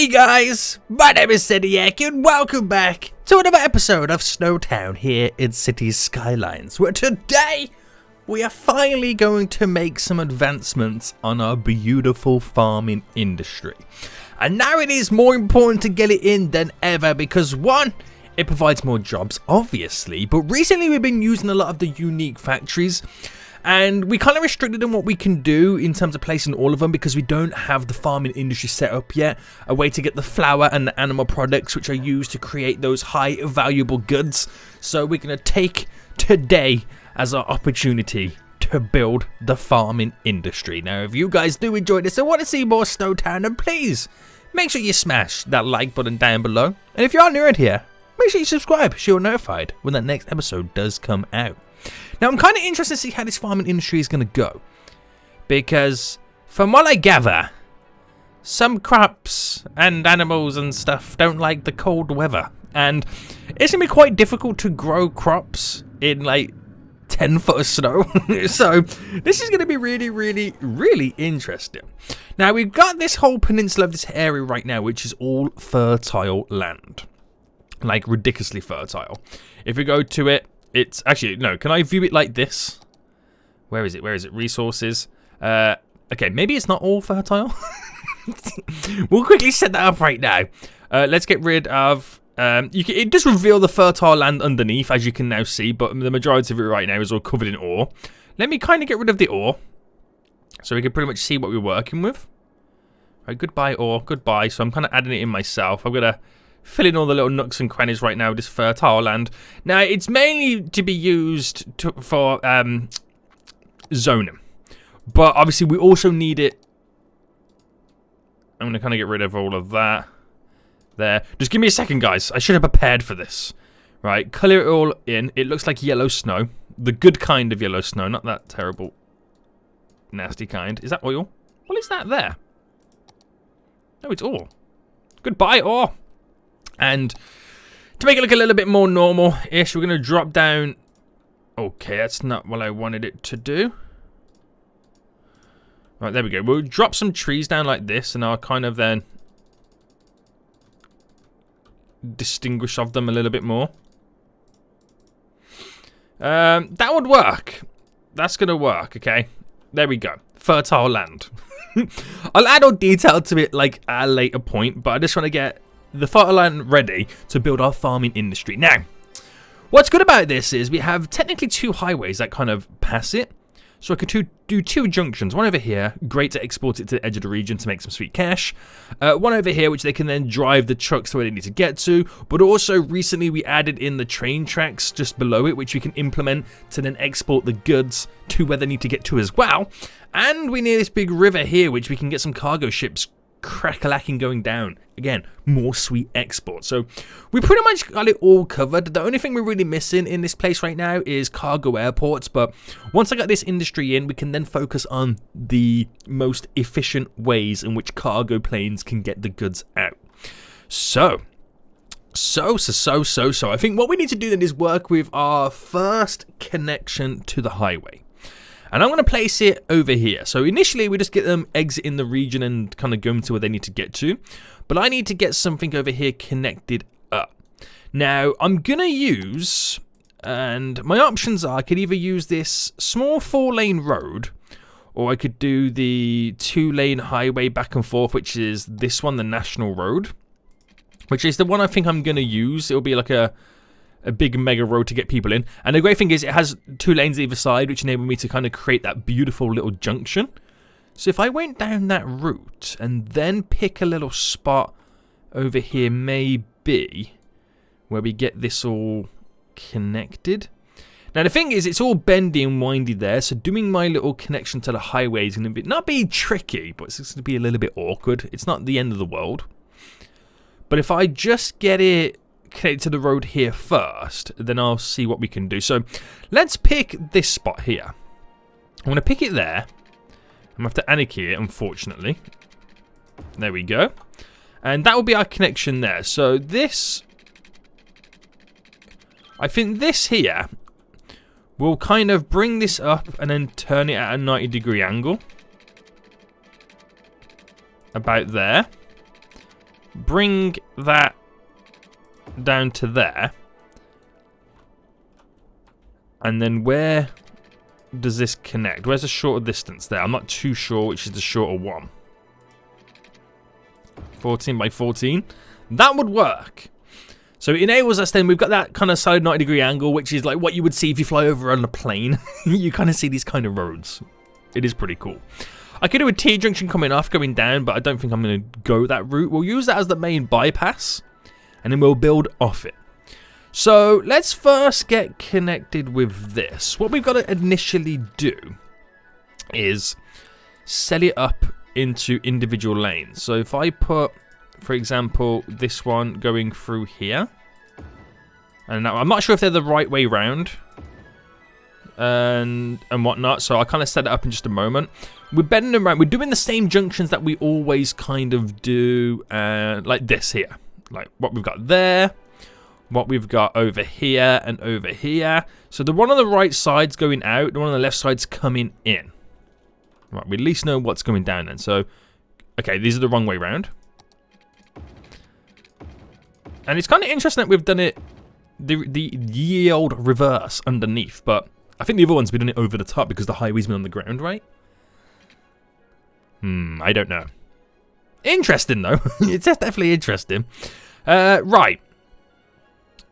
Hey guys, my name is Zediac and welcome back to another episode of SnowTown here in Cities Skylines, where today we are finally going to make some advancements on our beautiful farming industry. And now it is more important to get it in than ever because one, it provides more jobs obviously, but recently we've been using a lot of the unique factories and we kind of restricted on what we can do in terms of placing all of them because we don't have the farming industry set up yet. A way to get the flour and the animal products which are used to create those high valuable goods. So we're going to take today as our opportunity to build the farming industry. Now if you guys do enjoy this and want to see more SnowTown, then please make sure you smash that like button down below. And if you are new around here, make sure you subscribe so you're notified when that next episode does come out. Now, I'm kind of interested to see how this farming industry is going to go. Because, from what I gather, some crops and animals and stuff don't like the cold weather. And it's going to be quite difficult to grow crops in, like, 10 foot of snow. So, this is going to be really interesting. Now, we've got this whole peninsula of this area right now, which is all fertile land. Like, ridiculously fertile. If we go to it, it's actually, no, can I view it like this? Where is it? Resources. Okay, maybe it's not all fertile. We'll quickly set that up right now. Let's get rid of, it does reveal the fertile land underneath, as you can now see, but the majority of it right now is all covered in ore. Let me kind of get rid of the ore, so we can pretty much see what we're working with. Right, goodbye ore, goodbye. So I'm kind of adding it in myself. I'm going to fill in all the little nooks and crannies right now with this fertile land. Now, it's mainly to be used for zoning. But obviously, we also need it. I'm going to kind of get rid of all of that. There. Just give me a second, guys. I should have prepared for this. Right, colour it all in. It looks like yellow snow. The good kind of yellow snow, not that terrible, nasty kind. Is that oil? What is that there? No, it's ore. Goodbye, ore. And to make it look a little bit more normal-ish, we're going to drop down. Okay, that's not what I wanted it to do. Right, there we go. We'll drop some trees down like this, and I'll kind of then distinguish of them a little bit more. That would work. That's going to work, okay? There we go. Fertile land. I'll add all detail to it like at a later point, but I just want to get the fertile land ready to build our farming industry. Now, what's good about this is we have technically two highways that kind of pass it. So I could do two junctions. One over here, great to export it to the edge of the region to make some sweet cash. One over here, which they can then drive the trucks to where they need to get to. But also, recently we added in the train tracks just below it, which we can implement to then export the goods to where they need to get to as well. And we need this big river here, which we can get some cargo ships crack-a-lacking going down. Again, more sweet export. So we pretty much got it all covered. The only thing we're really missing in this place right now is cargo airports. But once I got this industry in, we can then focus on the most efficient ways in which cargo planes can get the goods out. So I think what we need to do then is work with our first connection to the highway. And I'm going to place it over here. So initially, we just get them exiting the region and kind of going to where they need to get to. But I need to get something over here connected up. Now, I'm going to use, and my options are, I could either use this small 4-lane road, or I could do the 2-lane highway back and forth, which is this one, the National Road, which is the one I think I'm going to use. It'll be like a big mega road to get people in. And the great thing is it has 2 lanes either side, which enable me to kind of create that beautiful little junction. So if I went down that route and then pick a little spot over here, maybe, where we get this all connected. Now the thing is, it's all bendy and windy there, so doing my little connection to the highway is going to be, not be tricky, but it's going to be a little bit awkward. It's not the end of the world. But if I just get it connected to the road here first, then I'll see what we can do. So let's pick this spot here. I'm going to pick it there. I'm going to have to anarchy it, unfortunately. There we go. And that will be our connection there. So this, I think this here will kind of bring this up and then turn it at a 90-degree angle. About there. bring that down to there. And then where does this connect? Where's the shorter distance there? I'm not too sure which is the shorter one. 14 by 14. That would work. So it enables us then, we've got that kind of side 90-degree angle, which is like what you would see if you fly over on a plane. You kind of see these kind of roads. It is pretty cool. I could do a T-junction coming off, going down, but I don't think I'm going to go that route. We'll use that as the main bypass, and then we'll build off it. So let's first get connected with this. What we've got to initially do is set it up into individual lanes. So if I put, for example, this one going through here, and now I'm not sure if they're the right way round and whatnot, so I'll kind of set it up in just a moment. We're bending them around. We're doing the same junctions that we always kind of do, like this here, like what we've got there, what we've got over here and over here. So the one on the right side's going out, the one on the left side's coming in. Right, we at least know what's going down then. So, okay, these are the wrong way round. And it's kind of interesting that we've done it the ye old reverse underneath, but I think the other one's been done it over the top because the highway's been on the ground, right? I don't know. Interesting though. It's definitely interesting. Right.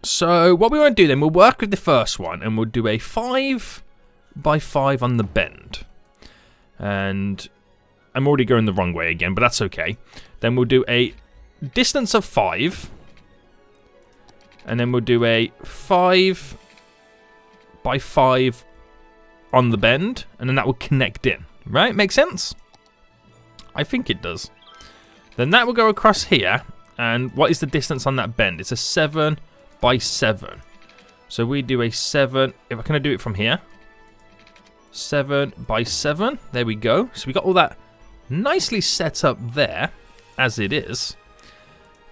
So what we want to do then, we'll work with the first one and we'll do a 5 by 5 on the bend. And I'm already going the wrong way again, but that's okay. Then we'll do a distance of 5. And then we'll do a 5 by 5 on the bend. And then that will connect in. Right? Make sense? I think it does. Then that will go across here. And what is the distance on that bend? It's a 7 by 7. So we do a 7. If I can do it from here. 7 by 7. There we go. So we got all that nicely set up there as it is.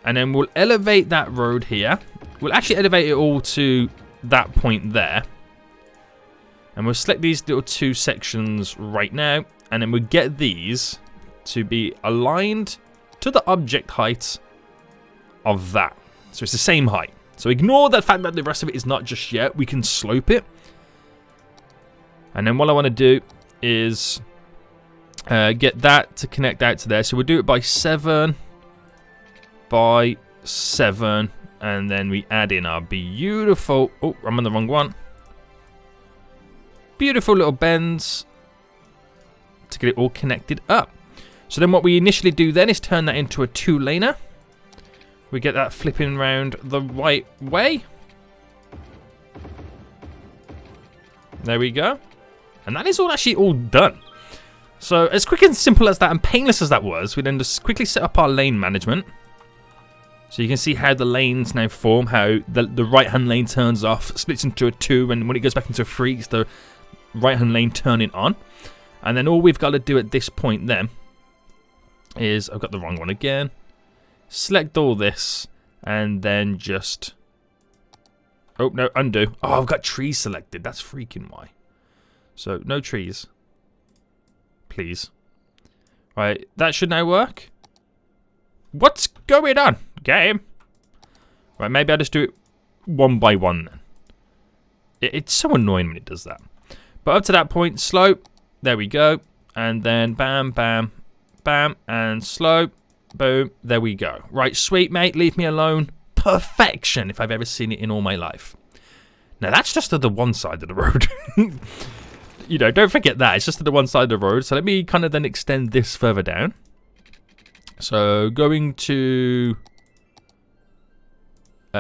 And then we'll elevate that road here. We'll actually elevate it all to that point there. And we'll select these little 2 sections right now. And then we'll get these to be aligned to the object height of that. So it's the same height. So ignore the fact that the rest of it is not just yet. We can slope it. And then what I want to do is get that to connect out to there. So we'll do it by 7 by 7. And then we add in our beautiful... Oh, I'm on the wrong one. Beautiful little bends to get it all connected up. So then what we initially do then is turn that into a 2-laner. We get that flipping around the right way. There we go. And that is all actually all done. So as quick and simple as that and painless as that was, we then just quickly set up our lane management. So you can see how the lanes now form, how the right-hand lane turns off, splits into a 2, and when it goes back into a 3, it's the right-hand lane turning on. And then all we've got to do at this point then is, I've got the wrong one again, select all this, and then just, oh no, undo. Oh, I've got trees selected, that's freaking why. So, no trees. Please. Right, that should now work. What's going on, game? Right, maybe I'll just do it 1 by 1 then. It's so annoying when it does that. But up to that point, slope. There we go. And then bam, bam, bam, and slope. Boom. There we go. Right, sweet, mate. Leave me alone. Perfection, if I've ever seen it in all my life. Now, that's just to the one side of the road. You know, don't forget that. It's just to the one side of the road. So let me kind of then extend this further down. So going to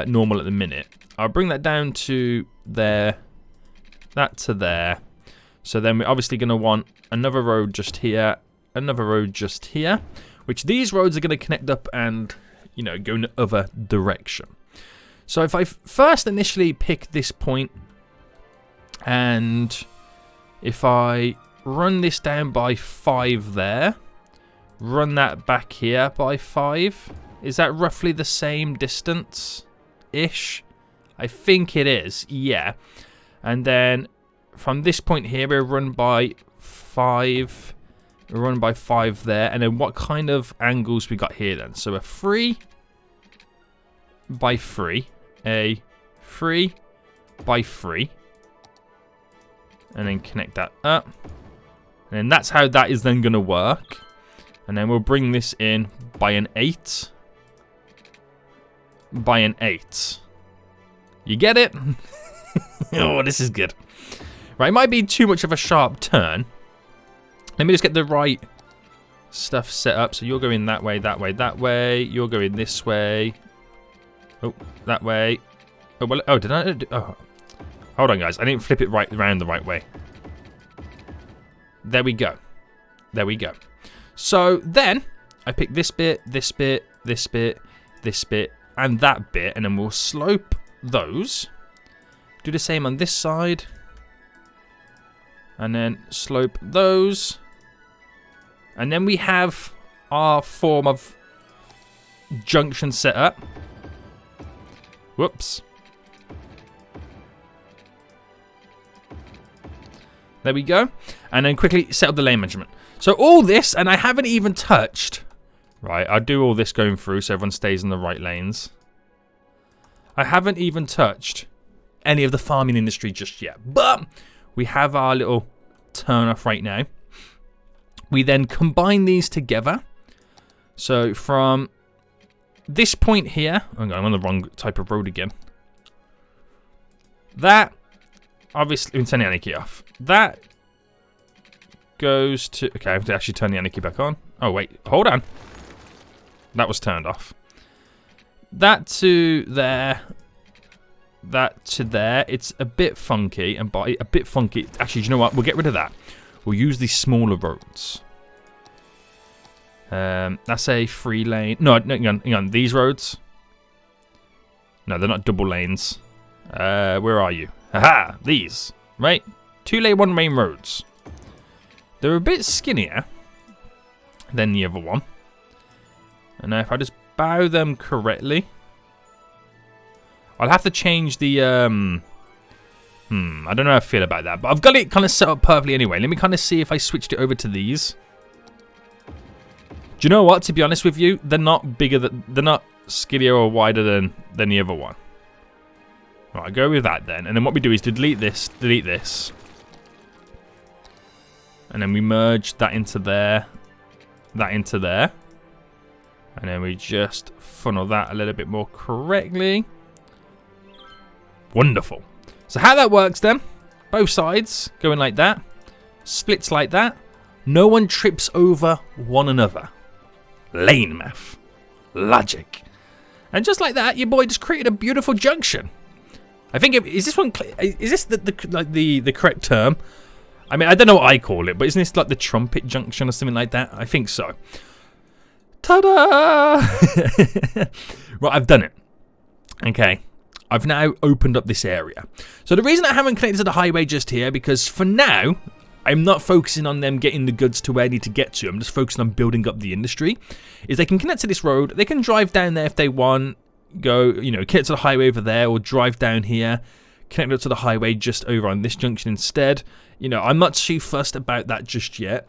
normal at the minute. I'll bring that down to there. That to there. So then we're obviously going to want another road just here. Another road just here. Which these roads are going to connect up and, you know, go in the other direction. So if I first initially pick this point and if I run this down by 5 there, run that back here by 5, is that roughly the same distance-ish? I think it is, yeah. And then from this point here, we'll run by 5, we'll run by 5 there, and then what kind of angles we got here then? So a 3 by 3. A 3 by 3. And then connect that up. And then that's how that is then going to work. And then we'll bring this in by an 8. By an 8. You get it? Oh, this is good. Right, it might be too much of a sharp turn. Let me just get the right stuff set up. So you're going that way, that way, that way. You're going this way. Oh, that way. Oh, well, oh, did I? Oh, hold on, guys. I didn't flip it right around the right way. There we go. There we go. So then I pick this bit, this bit, this bit, this bit, and that bit, and then we'll slope those. Do the same on this side. And then slope those. And then we have our form of junction set up. Whoops. There we go. And then quickly set up the lane measurement. So all this, and I haven't even touched. Right, I'll do all this going through so everyone stays in the right lanes. I haven't even touched any of the farming industry just yet. But we have our little turn off right now. We then combine these together. So from this point here, I'm on the wrong type of road again. That, obviously, let me turn the anarchy off. That goes to, okay, I have to actually turn the anarchy back on. Oh wait, hold on. That was turned off. That to there. That to there. It's a bit funky, and by a bit funky, actually, do you know what? We'll get rid of that. We'll use these smaller roads. That's a 3 lane. No, hang on. These roads. No, they're not double lanes. Where are you? Haha, these. Right? 2 lane, 1 lane roads. They're a bit skinnier than the other one. And now if I just bow them correctly, I'll have to change the, I don't know how I feel about that, but I've got it kind of set up perfectly anyway. Let me kind of see if I switched it over to these. Do you know what? To be honest with you, they're not bigger, they're not skinnier or wider than the other one. Right, I'll go with that then. And then what we do is delete this, and then we merge that into there, that into there. And then we just funnel that a little bit more correctly. Wonderful. So how that works then, both sides going like that, splits like that. No one trips over one another. Lane math. Logic. And just like that, your boy just created a beautiful junction. I think, is this one, is this the correct term? I mean, I don't know what I call it, but isn't this like the Trumpet Junction or something like that? I think so. Ta-da! Right, I've done it. Okay. I've now opened up this area. So the reason I haven't connected to the highway just here, because for now, I'm not focusing on them getting the goods to where I need to get to. I'm just focusing on building up the industry. Is they can connect to this road. They can drive down there if they want. Go, you know, connect to the highway over there, or drive down here. Connect up to the highway just over on this junction instead. You know, I'm not too fussed about that just yet.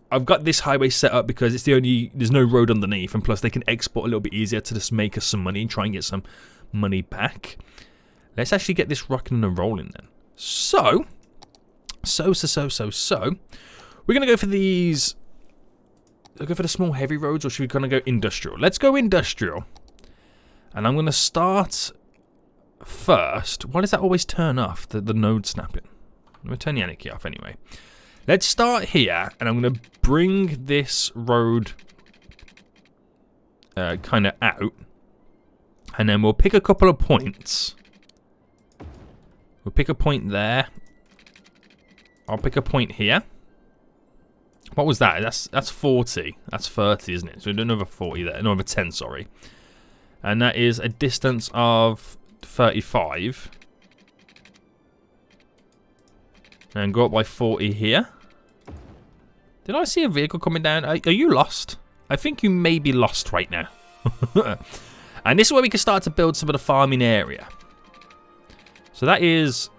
I've got this highway set up because it's the only, there's no road underneath, and plus they can export a little bit easier to just make us some money and try and get some money back. Let's actually get this rocking and rolling then. So we're gonna go for these. Go for the small heavy roads, or should we kind of go industrial? Let's go industrial. And I'm gonna start first. Why does that always turn off? The node snapping. I'm gonna turn the anarchy off anyway. Let's start here, and I'm going to bring this road kind of out, and then we'll pick a couple of points. We'll pick a point there. I'll pick a point here. What was that? That's 40. That's 30, isn't it? So we do another 40 there. Another 10, sorry. And that is a distance of 35. And go up by 40 here. Did I see a vehicle coming down? Are you lost? I think you may be lost right now. And this is where we can start to build some of the farming area. So that is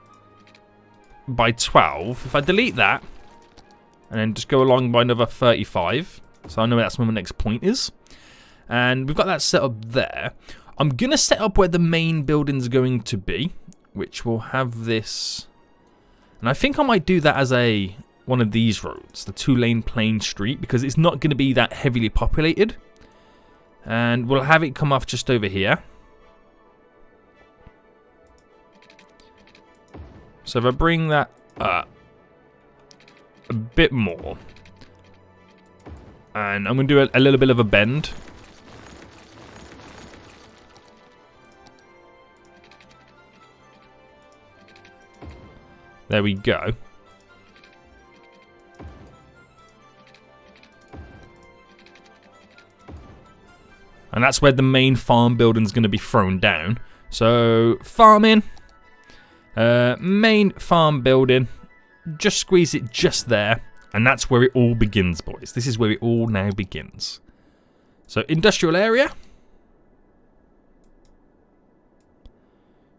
by 12. If I delete that, and then just go along by another 35. So I know that's where my next point is. And we've got that set up there. I'm going to set up where the main building's going to be, which will have this. And I think I might do that as one of these roads, the 2-lane plain street, because it's not going to be that heavily populated. And we'll have it come off just over here. So if I bring that up a bit more, and I'm going to do a little bit of a bend. There we go. And that's where the main farm building's going to be thrown down. So, farming. Main farm building. Just squeeze it just there. And that's where it all begins, boys. This is where it all now begins. So, industrial area.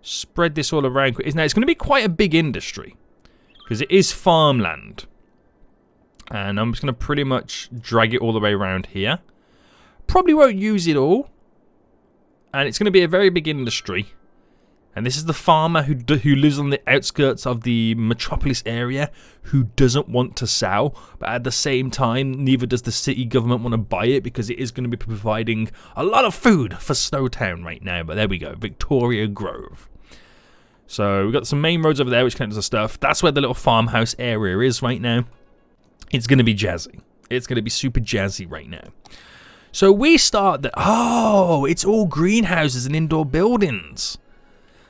Spread this all around. Now, it's going to be quite a big industry. Because it is farmland. And I'm just going to pretty much drag it all the way around here. Probably won't use it all. And it's going to be a very big industry. And this is the farmer who lives on the outskirts of the metropolis area, who doesn't want to sell, but at the same time, neither does the city government want to buy it, because it is going to be providing a lot of food for SnowTown right now. But there we go, Victoria Grove. So we've got some main roads over there which connect to stuff. That's where the little farmhouse area is right now. It's going to be jazzy. It's going to be super jazzy right now. So we start that. Oh, it's all greenhouses and indoor buildings.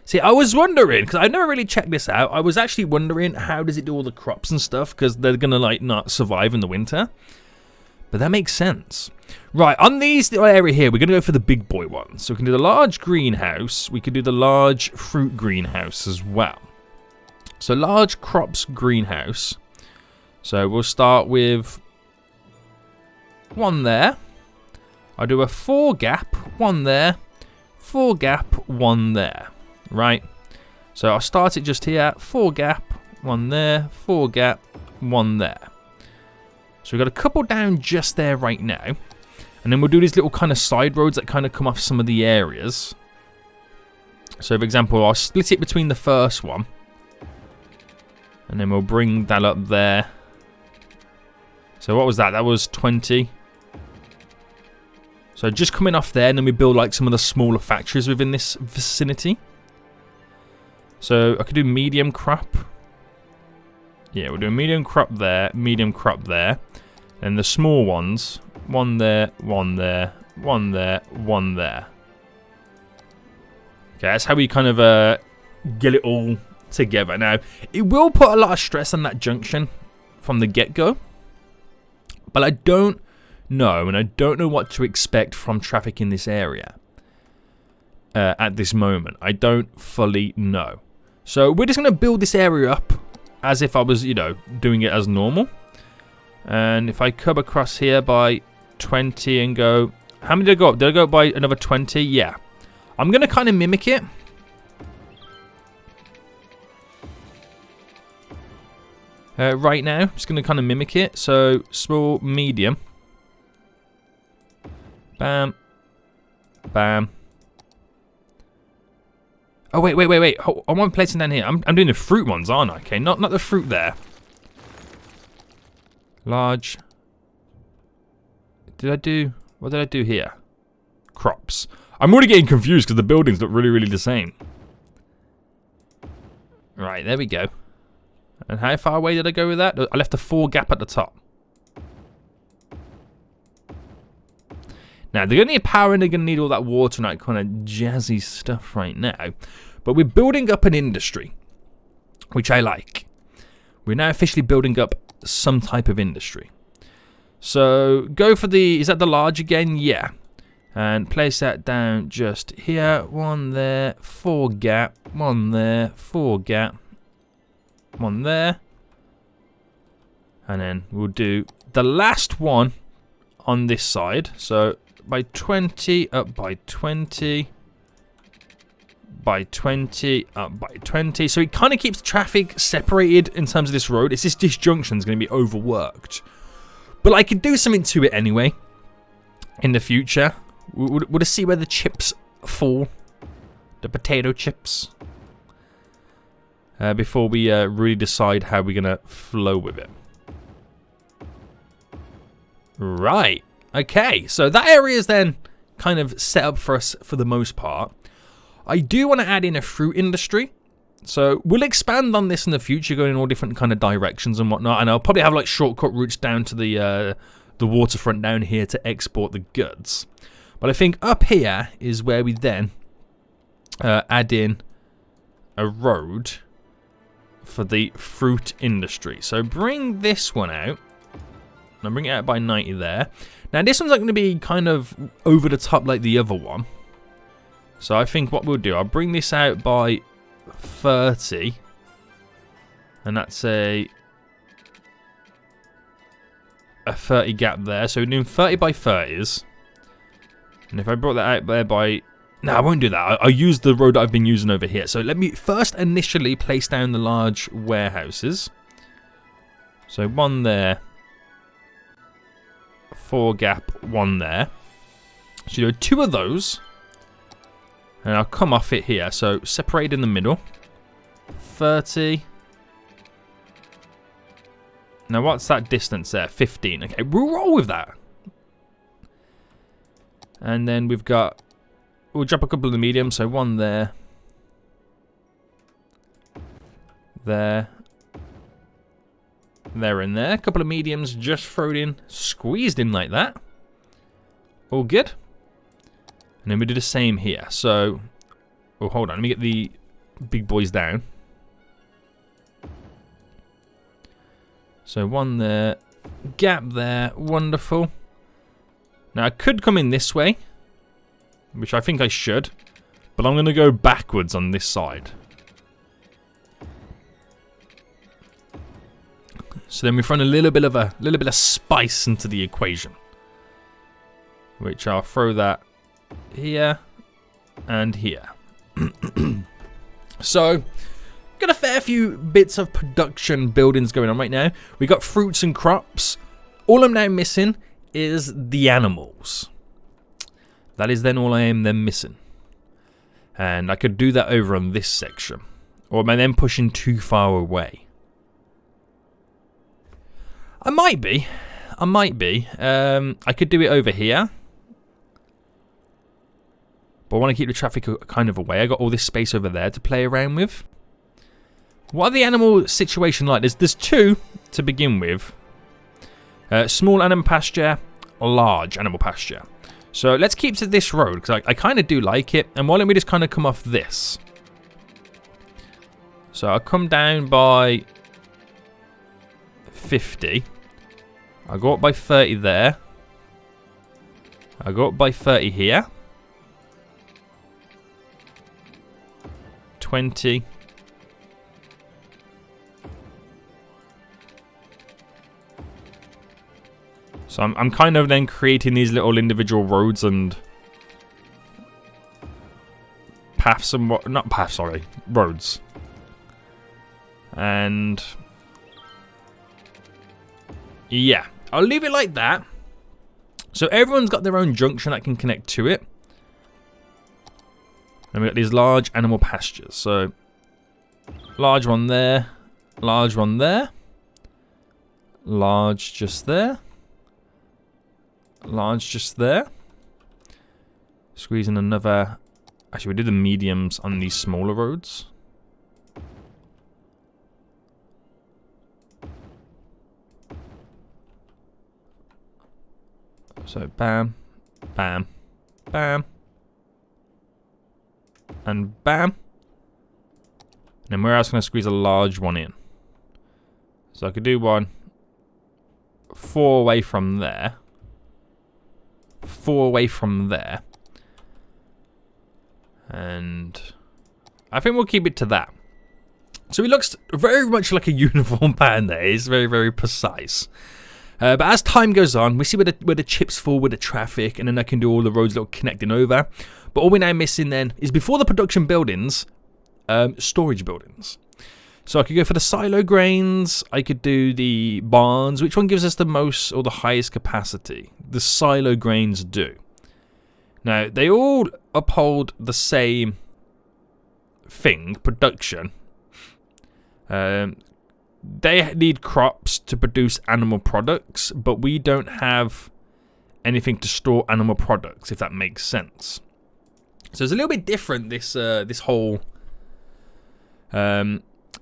See, I was wondering, because I never really checked this out. I was actually wondering, how does it do all the crops and stuff? Because they're going to, like, not survive in the winter. But that makes sense. Right, on these little area here, we're going to go for the big boy ones. So we can do the large greenhouse. We can do the large fruit greenhouse as well. So large crops greenhouse. So we'll start with one there. I'll do a 4 gap, one there, 4 gap, one there. Right, so I'll start it just here, 4 gap, one there, 4 gap, one there. So we've got a couple down just there right now. And then we'll do these little kind of side roads that kind of come off some of the areas. So for example, I'll split it between the first one. And then we'll bring that up there. So what was that? That was 20. So just coming off there, and then we build like some of the smaller factories within this vicinity. So I could do medium crop. Yeah, we'll do a medium crop there, and the small ones, one there, one there, one there, one there. Okay, that's how we kind of get it all together. Now, it will put a lot of stress on that junction from the get-go, but I don't know, and I don't know what to expect from traffic in this area at this moment. I don't fully know. So we're just going to build this area up as if I was, you know, doing it as normal. And if I come across here by 20 and go... How many did I go up? Did I go up by another 20? Yeah. I'm going to kind of mimic it. Right now, I'm just going to kind of mimic it. So small, medium. Bam. Bam. Oh, wait. I want placing down here. I'm doing the fruit ones, aren't I? Okay, not the fruit there. Large. What did I do here? Crops. I'm already getting confused because the buildings look really, really the same. Right, there we go. And how far away did I go with that? I left a 4 gap at the top. Now, they're going to need power and they're going to need all that water and that kind of jazzy stuff right now. But we're building up an industry, which I like. We're now officially building up some type of industry. So, go for the... Is that the large again? Yeah. And place that down just here. One there, 4 gap. One there, 4 gap. One there. And then we'll do the last one on this side. So... by 20, up by 20, by 20, up by 20. So it kind of keeps traffic separated in terms of this road. It's this junction is going to be overworked. But I could do something to it anyway in the future. We'll just see where the chips for the potato chips before we really decide how we're gonna flow with it. Right. Okay. So that area is then kind of set up for us for the most part. I do want to add in a fruit industry. So we'll expand on this in the future, going in all different kind of directions and whatnot. And I'll probably have like shortcut routes down to the waterfront down here to export the goods. But I think up here is where we then add in a road for the fruit industry. So bring this one out. I'll bring it out by 90 there. Now this one's not going to be kind of over the top like the other one. So I think what we'll do, I'll bring this out by 30. And that's a 30 gap there. So we're doing 30 by 30s. And if I brought that out there by... No, I won't do that. I'll use the road that I've been using over here. So let me first initially place down the large warehouses. So one there. 4 gap, 1 there. So you do 2 of those. And I'll come off it here. So separate in the middle. 30. Now what's that distance there? 15. Okay, we'll roll with that. And then we've got... We'll drop a couple of the mediums. So 1 there. There. There and there. A couple of mediums just thrown in. Squeezed in like that. All good. And then we do the same here. So... Oh, hold on. Let me get the big boys down. So 1 there. Gap there. Wonderful. Now I could come in this way, which I think I should, but I'm going to go backwards on this side. So then we throw a little bit of spice into the equation, which I'll throw that here and here. So got a fair few bits of production buildings going on right now. We got fruits and crops. All I'm now missing is the animals. That is then all I am then missing. And I could do that over on this section. Or am I then pushing too far away? I might be. I could do it over here. But I want to keep the traffic kind of away. I got all this space over there to play around with. What are the animal situation like? There's 2 to begin with. Small animal pasture, large animal pasture. So let's keep to this road, because I kind of do like it. And why don't we just kind of come off this? So I'll come down by 50. I'll go up by 30 there. I'll go up by 30 here. 20. So I'm kind of then creating these little individual roads and paths and what, not paths, sorry, roads. And yeah, I'll leave it like that. So everyone's got their own junction that can connect to it. And we've got these large animal pastures. So large one there, large one there, large just there. Large just there. Squeeze in another. Actually, we did the mediums on these smaller roads. So bam, bam, bam, and bam. And then where else can I squeeze a large one in? So I could do one 4 away from there. 4 away from there. And I think we'll keep it to that. So it looks very much like a uniform pattern there. It's very, very precise. But as time goes on, we see where the chips fall with the traffic, and then I can do all the roads that are connecting over. But all we're now missing then is, before the production buildings, storage buildings. So I could go for the silo grains, I could do the barns. Which one gives us the most or the highest capacity? The silo grains do. Now, they all uphold the same thing, production. They need crops to produce animal products, but we don't have anything to store animal products, if that makes sense. So it's a little bit different, this whole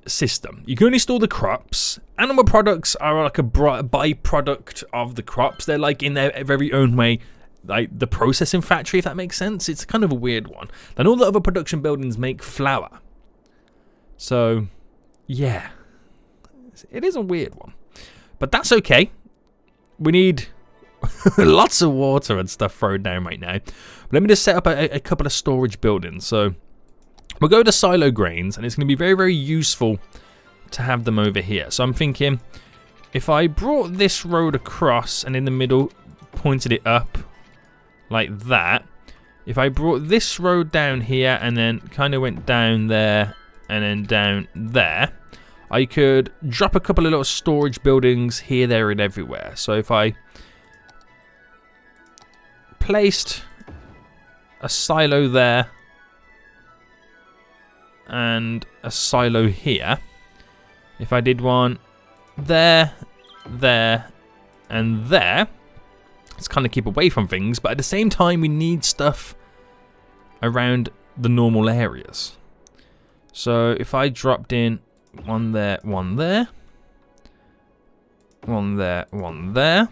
system. You can only store the crops. Animal products are like a byproduct of the crops. They're like in their very own way, like the processing factory, if that makes sense. It's kind of a weird one. Then all the other production buildings make flour. So, yeah. It is a weird one. But that's okay. We need lots of water and stuff thrown down right now. But let me just set up a couple of storage buildings. So, we'll go to silo grains, and it's going to be very, very useful to have them over here. So I'm thinking, if I brought this road across and in the middle pointed it up like that, if I brought this road down here and then kind of went down there and then down there, I could drop a couple of little storage buildings here, there, and everywhere. So if I placed a silo there and a silo here, if I did one there, there, and there, let's kind of keep away from things, but at the same time we need stuff around the normal areas. So if I dropped in one there, one there, one there, one there,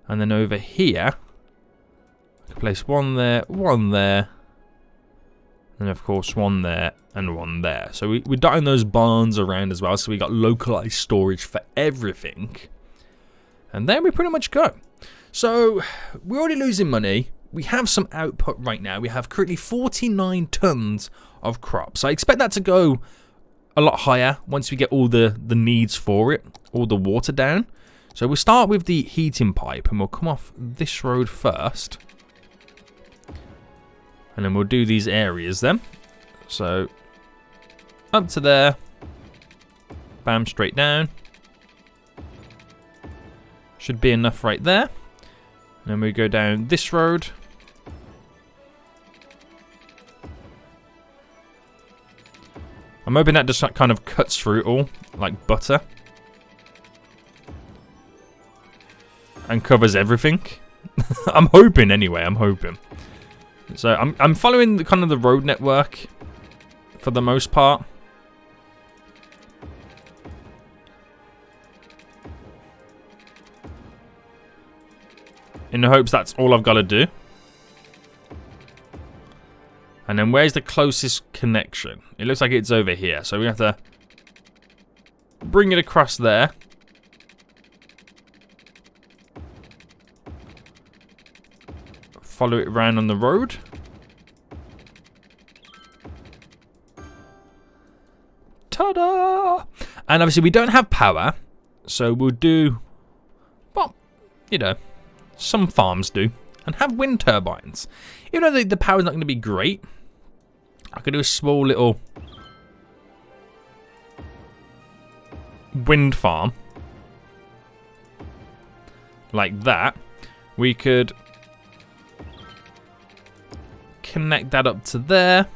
and then over here I can place one there, and of course one there and one there. So we're dotting those barns around as well, so we got localized storage for everything. And then we pretty much go. So we're already losing money. We have some output right now. We have currently 49 tons of crops. I expect that to go a lot higher once we get all the needs for it, all the water down. So we'll start with the heating pipe, and we'll come off this road first. And then we'll do these areas then. So, up to there. Bam, straight down. Should be enough right there. And then we go down this road. I'm hoping that just kind of cuts through it all, like butter. And covers everything. I'm hoping anyway, I'm hoping. So I'm following the kind of the road network for the most part. In the hopes that's all I've got to do. And then where's the closest connection? It looks like it's over here. So we have to bring it across there. Follow it around on the road. Ta-da! And obviously we don't have power, so we'll do, well, you know, some farms do, and have wind turbines. Even though the power's not going to be great, I could do a small little wind farm. Like that. We could connect that up to there,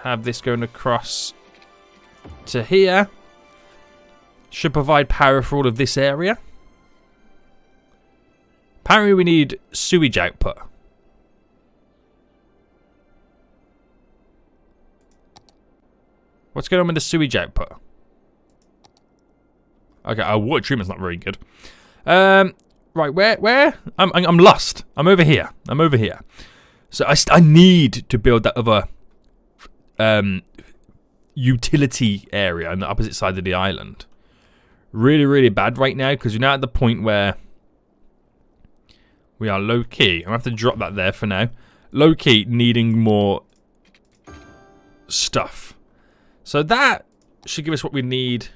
have this going across to here. Should provide power for all of this area. Apparently we need sewage output. What's going on with the sewage output? Okay, our water treatment's not very good. Right, where? I'm lost. I'm over here. So I need to build that other utility area on the opposite side of the island. Really, really bad right now because we're now at the point where we are low key. I'm going to have to drop that there for now. Low key needing more stuff. So that should give us what we need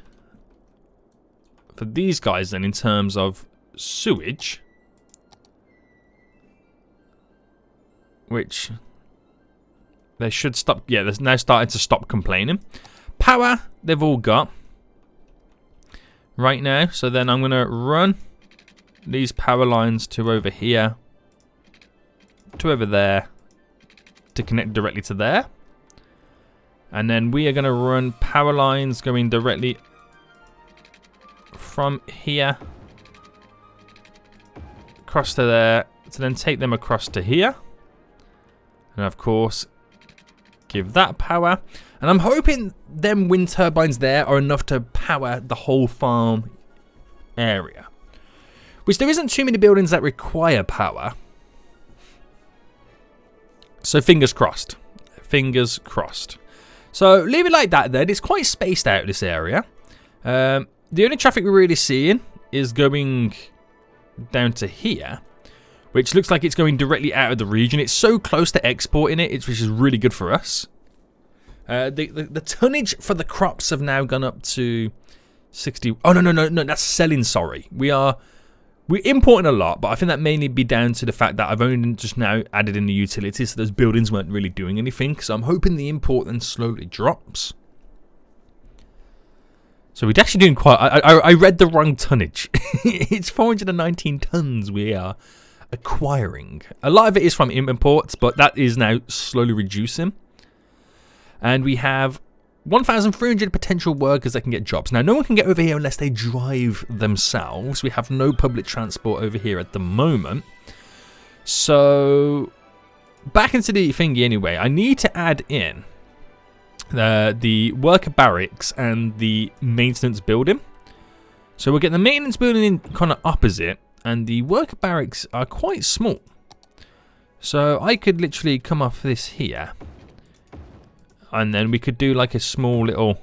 for these guys then in terms of sewage. Which they should stop. Yeah, they're now starting to stop complaining. Power, they've all got right now. So then I'm going to run these power lines to over here to over there to connect directly to there. And then we are going to run power lines going directly from here across to there, to then take them across to here. And of course, give that power. And I'm hoping them wind turbines there are enough to power the whole farm area. Which there isn't too many buildings that require power. So fingers crossed. Fingers crossed. So leave it like that then. It's quite spaced out, this area. The only traffic we're really seeing is going down to here, which looks like it's going directly out of the region. It's so close to exporting it, which is really good for us. The tonnage for the crops have now gone up to 60. Oh, no, that's selling, sorry. We're importing a lot, but I think that mainly be down to the fact that I've only just now added in the utilities, so those buildings weren't really doing anything. So I'm hoping the import then slowly drops. So we're actually doing quite... I read the wrong tonnage. It's 419 tons we are acquiring. A lot of it is from imports, but that is now slowly reducing. And we have 1,300 potential workers that can get jobs. Now, no one can get over here unless they drive themselves. We have no public transport over here at the moment. So, back into the thingy anyway. I need to add in the worker barracks and the maintenance building. So, we'll get the maintenance building in kind of opposite. And the worker barracks are quite small. So, I could literally come off this here. And then we could do like a small little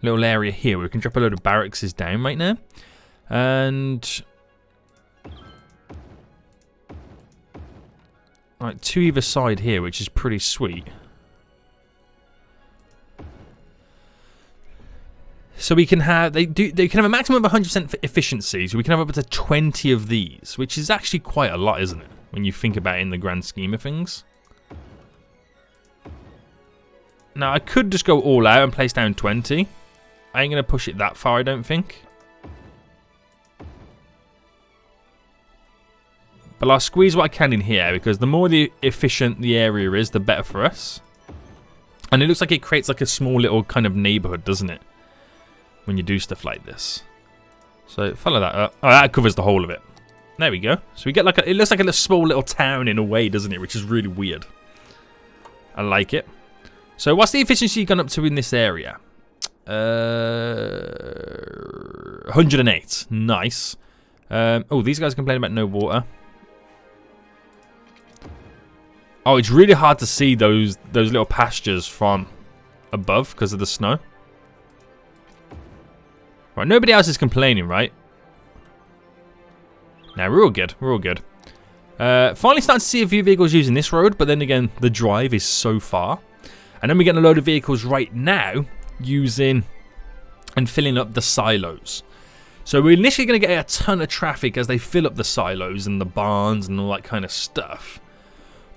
little area here where we can drop a load of barracks down right now. And like to either side here, which is pretty sweet. So we can have they can have a maximum of 100% efficiency, so we can have up to 20 of these, which is actually quite a lot, isn't it? When you think about it in the grand scheme of things. Now, I could just go all out and place down 20. I ain't going to push it that far, I don't think. But I'll squeeze what I can in here, because the more efficient the area is, the better for us. And it looks like it creates like a small little kind of neighborhood, doesn't it? When you do stuff like this. So, follow that up. Oh, that covers the whole of it. There we go. So we get like it looks like a small little town in a way, doesn't it? Which is really weird. I like it. So what's the efficiency gone up to in this area? 108. Nice. Oh, these guys complain about no water. Oh, it's really hard to see those little pastures from above because of the snow. Right, nobody else is complaining, right? Now, we're all good. We're all good. Finally starting to see a few vehicles using this road, but then again, the drive is so far. And then we're getting a load of vehicles right now using and filling up the silos. So we're initially going to get a ton of traffic as they fill up the silos and the barns and all that kind of stuff.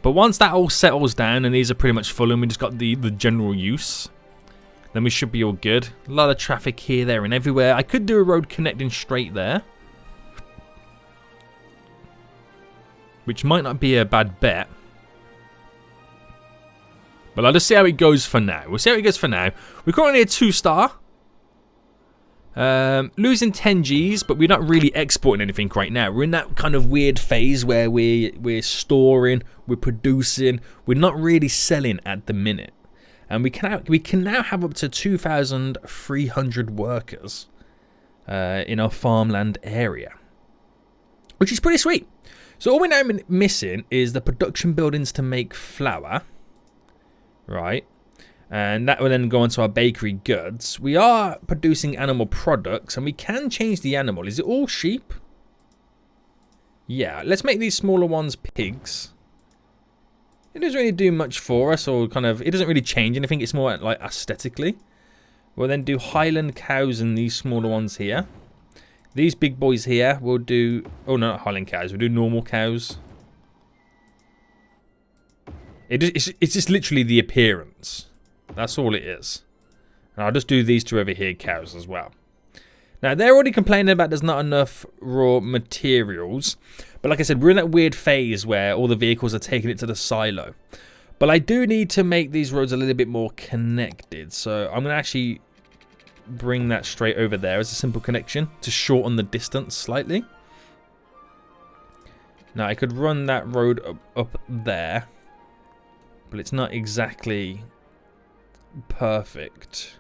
But once that all settles down and these are pretty much full and we just got the general use, then we should be all good. A lot of traffic here, there and everywhere. I could do a road connecting straight there, which might not be a bad bet. But I'll just see how it goes for now. We'll see how it goes for now. We're currently a 2-star. Losing 10 Gs, but we're not really exporting anything right now. We're in that kind of weird phase where we're storing, we're producing. We're not really selling at the minute. And we can now have up to 2,300 workers in our farmland area, which is pretty sweet. So all we're now missing is the production buildings to make flour, right? And that will then go onto our bakery goods. We are producing animal products, and we can change the animal. Is it all sheep? Yeah, let's make these smaller ones pigs. It doesn't really do much for us, or kind of, it doesn't really change anything. It's more like aesthetically. We'll then do Highland cows and these smaller ones here. These big boys here will do... Oh, no, not Highland cows. We'll do normal cows. It's just literally the appearance. That's all it is. And I'll just do these two over here cows as well. Now, they're already complaining about there's not enough raw materials. But like I said, we're in that weird phase where all the vehicles are taking it to the silo. But I do need to make these roads a little bit more connected. So I'm going to actually bring that straight over there as a simple connection to shorten the distance slightly. Now, I could run that road up there. But it's not exactly perfect.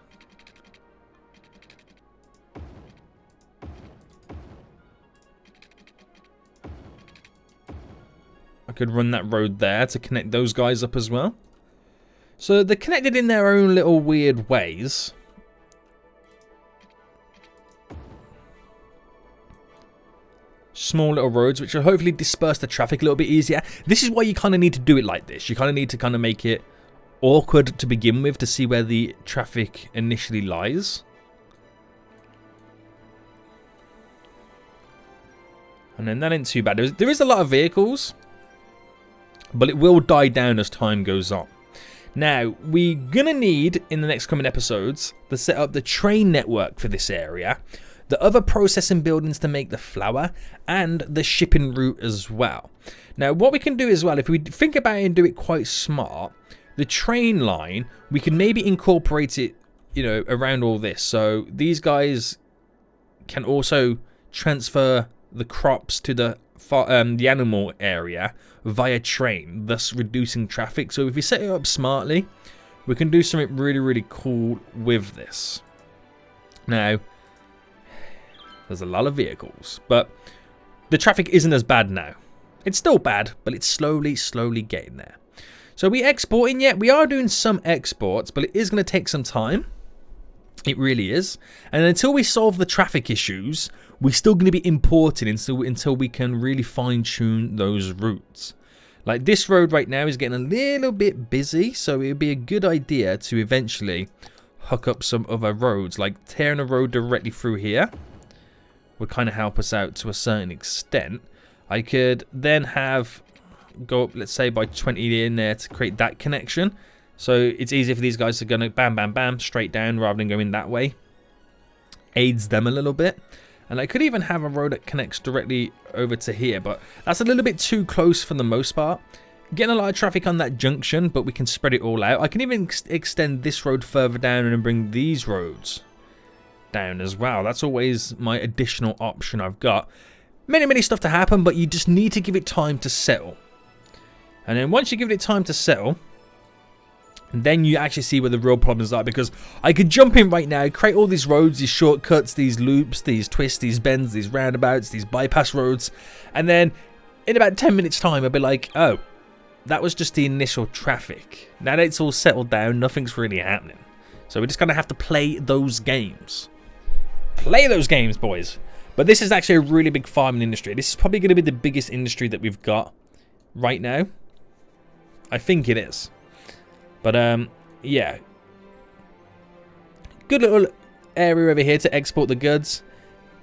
I could run that road there to connect those guys up as well. So they're connected in their own little weird ways. Small little roads which will hopefully disperse the traffic a little bit easier. This is why you kind of need to do it like this. You kind of need to kind of make it awkward to begin with to see where the traffic initially lies. And then that ain't too bad. There is a lot of vehicles, but it will die down as time goes on. Now, we're going to need, in the next coming episodes, to set up the train network for this area, the other processing buildings to make the flour, and the shipping route as well. Now, what we can do as well, if we think about it and do it quite smart, the train line, we can maybe incorporate it, you know, around all this. So these guys can also transfer the crops to the animal area via train, thus reducing traffic. So if we set it up smartly, we can do something really, really cool with this. Now, there's a lot of vehicles, but the traffic isn't as bad now. It's still bad, but it's slowly getting there. So are we exporting yet? We are doing some exports, but it is going to take some time. It really is. And until we solve the traffic issues, we're still going to be importing until we can really fine-tune those routes. Like this road right now is getting a little bit busy, so it would be a good idea to eventually hook up some other roads. Like tearing a road directly through here would kind of help us out to a certain extent. I could then go up, let's say, by 20 in there to create that connection. So it's easier for these guys to go bam, bam, bam, straight down rather than going that way. Aids them a little bit. And I could even have a road that connects directly over to here, but that's a little bit too close for the most part. Getting a lot of traffic on that junction, but we can spread it all out. I can even extend this road further down and bring these roads down as well. That's always my additional option I've got. Many stuff to happen, but you just need to give it time to settle. And then once you give it time to settle, then you actually see where the real problems are, because I could jump in right now, create all these roads, these shortcuts, these loops, these twists, these bends, these roundabouts, these bypass roads, and then in about 10 minutes time I'll be like, oh, that was just the initial traffic. Now that it's all settled down, nothing's really happening. So we're just going to have to play those games. Play those games, boys. But this is actually a really big farming industry. This is probably going to be the biggest industry that we've got right now. I think it is. But, yeah. Good little area over here to export the goods.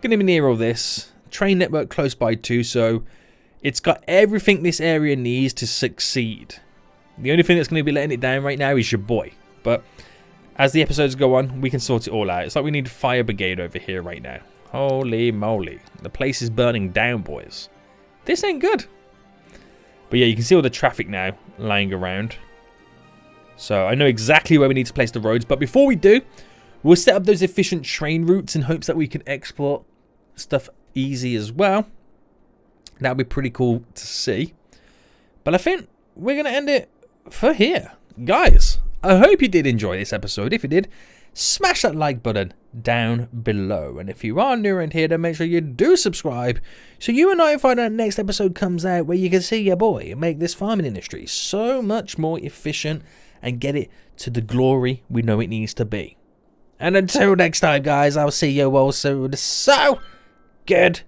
Gonna be near all this. Train network close by too, so it's got everything this area needs to succeed. The only thing that's going to be letting it down right now is your boy. But as the episodes go on, we can sort it all out. It's like we need a fire brigade over here right now. Holy moly. The place is burning down, boys. This ain't good. But yeah, you can see all the traffic now lying around. So I know exactly where we need to place the roads. But before we do, we'll set up those efficient train routes in hopes that we can export stuff easy as well. That would be pretty cool to see. But I think we're going to end it for here. Guys, I hope you did enjoy this episode. If you did, smash that like button down below. And if you are new around here, then make sure you do subscribe so you are notified when the next episode comes out, where you can see your boy make this farming industry so much more efficient and get it to the glory we know it needs to be. And until next time, guys, I'll see you all soon. So, good